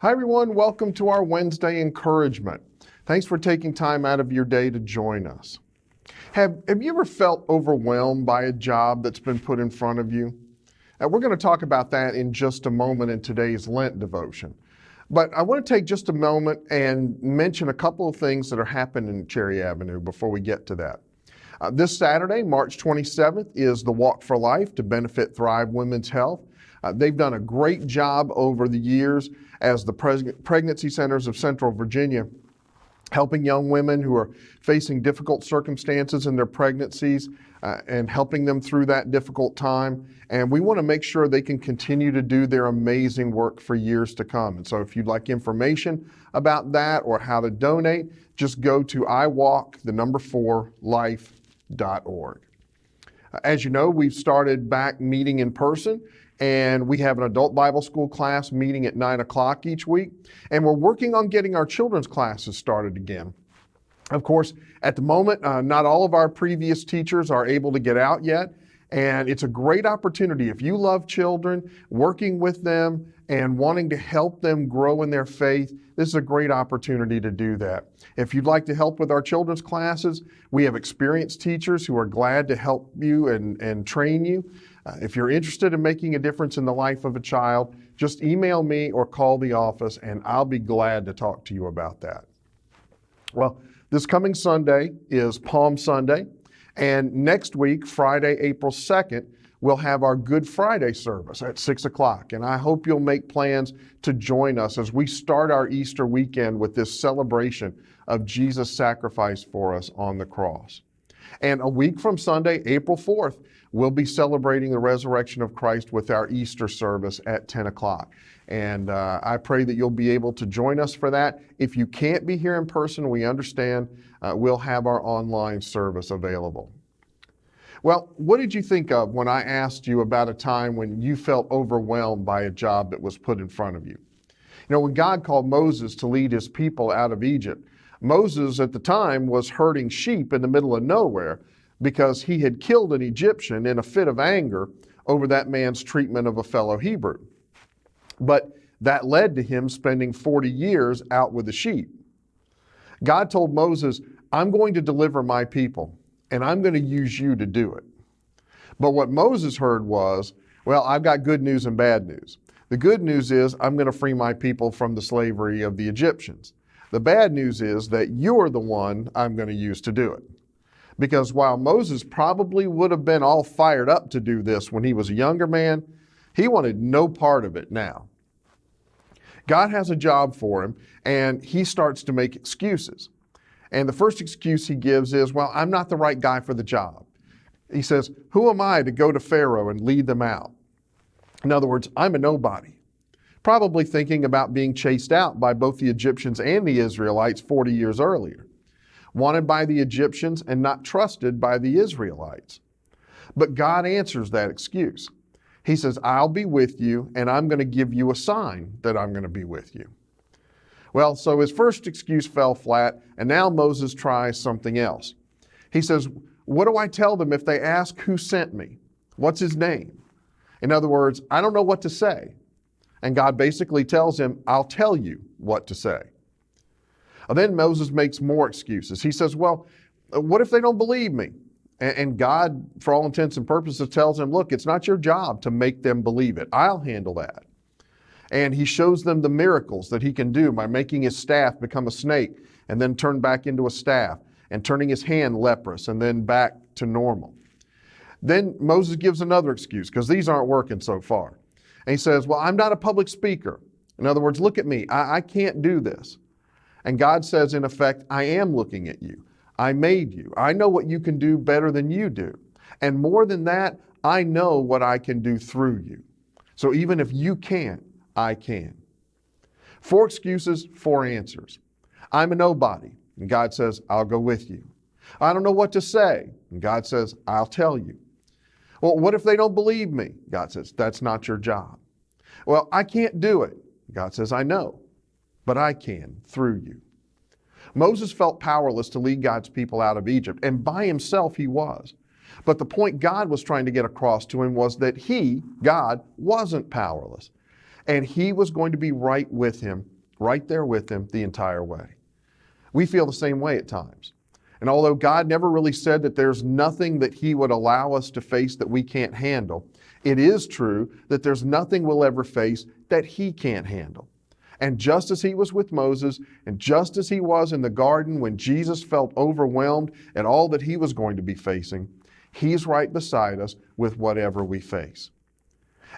Hi everyone, welcome to our Wednesday encouragement. Thanks for taking time out of your day to join us. Have you ever felt overwhelmed by a job that's been put in front of you? We're going to talk about that in just a moment in today's Lent Devotion. But I want to take just a moment and mention a couple of things that are happening in Cherry Avenue before we get to that. This Saturday, March 27th, is the Walk for Life to benefit Thrive Women's Health. They've done a great job over the years as the pregnancy centers of Central Virginia, helping young women who are facing difficult circumstances in their pregnancies and helping them through that difficult time. And we want to make sure they can continue to do their amazing work for years to come. And so if you'd like information about that or how to donate, just go to iwalk4life.org. As you know, we've started back meeting in person. And we have an adult Bible school class meeting at 9 o'clock each week. And we're working on getting our children's classes started again. Of course, at the moment, not all of our previous teachers are able to get out yet. And it's a great opportunity. If you love children, working with them and wanting to help them grow in their faith, this is a great opportunity to do that. If you'd like to help with our children's classes, we have experienced teachers who are glad to help you and train you. If you're interested in making a difference in the life of a child, just email me or call the office and I'll be glad to talk to you about that. Well, this coming Sunday is Palm Sunday, and next week, Friday, April 2nd, we'll have our Good Friday service at 6 o'clock. And I hope you'll make plans to join us as we start our Easter weekend with this celebration of Jesus' sacrifice for us on the cross. And a week from Sunday, April 4th, we'll be celebrating the resurrection of Christ with our Easter service at 10 o'clock. And I pray that you'll be able to join us for that. If you can't be here in person, we understand. We'll have our online service available. Well, what did you think of when I asked you about a time when you felt overwhelmed by a job that was put in front of you? You know, when God called Moses to lead his people out of Egypt, Moses at the time was herding sheep in the middle of nowhere because he had killed an Egyptian in a fit of anger over that man's treatment of a fellow Hebrew. But that led to him spending 40 years out with the sheep. God told Moses, I'm going to deliver my people, and I'm going to use you to do it. But what Moses heard was, well, I've got good news and bad news. The good news is I'm going to free my people from the slavery of the Egyptians. The bad news is that you're the one I'm going to use to do it. Because while Moses probably would have been all fired up to do this when he was a younger man, he wanted no part of it now. God has a job for him, and he starts to make excuses. And the first excuse he gives is, well, I'm not the right guy for the job. He says, who am I to go to Pharaoh and lead them out? In other words, I'm a nobody. Probably thinking about being chased out by both the Egyptians and the Israelites 40 years earlier. Wanted by the Egyptians and not trusted by the Israelites. But God answers that excuse. He says, I'll be with you, and I'm going to give you a sign that I'm going to be with you. Well, so his first excuse fell flat, and now Moses tries something else. He says, what do I tell them if they ask who sent me? What's his name? In other words, I don't know what to say. And God basically tells him, I'll tell you what to say. Then Moses makes more excuses. He says, well, what if they don't believe me? And God, for all intents and purposes, tells him, look, it's not your job to make them believe it. I'll handle that. And he shows them the miracles that he can do by making his staff become a snake and then turn back into a staff and turning his hand leprous and then back to normal. Then Moses gives another excuse because these aren't working so far. And he says, well, I'm not a public speaker. In other words, look at me. I can't do this. And God says, in effect, I am looking at you. I made you. I know what you can do better than you do. And more than that, I know what I can do through you. So even if you can't, I can. 4 excuses, 4 answers. I'm a nobody. And God says, I'll go with you. I don't know what to say. And God says, I'll tell you. Well, what if they don't believe me? God says, that's not your job. Well, I can't do it. God says, I know, but I can through you. Moses felt powerless to lead God's people out of Egypt, and by himself he was. But the point God was trying to get across to him was that he, God, wasn't powerless. and he was going to be right with him, right there with him the entire way. We feel the same way at times. And although God never really said that there's nothing that he would allow us to face that we can't handle, it is true that there's nothing we'll ever face that he can't handle. And just as he was with Moses, and just as he was in the garden when Jesus felt overwhelmed at all that he was going to be facing, he's right beside us with whatever we face.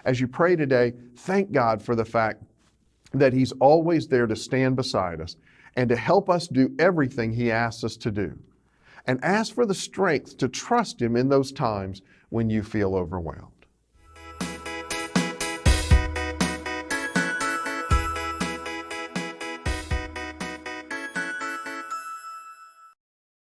As you pray today, thank God for the fact that he's always there to stand beside us and to help us do everything he asks us to do. And ask for the strength to trust him in those times when you feel overwhelmed.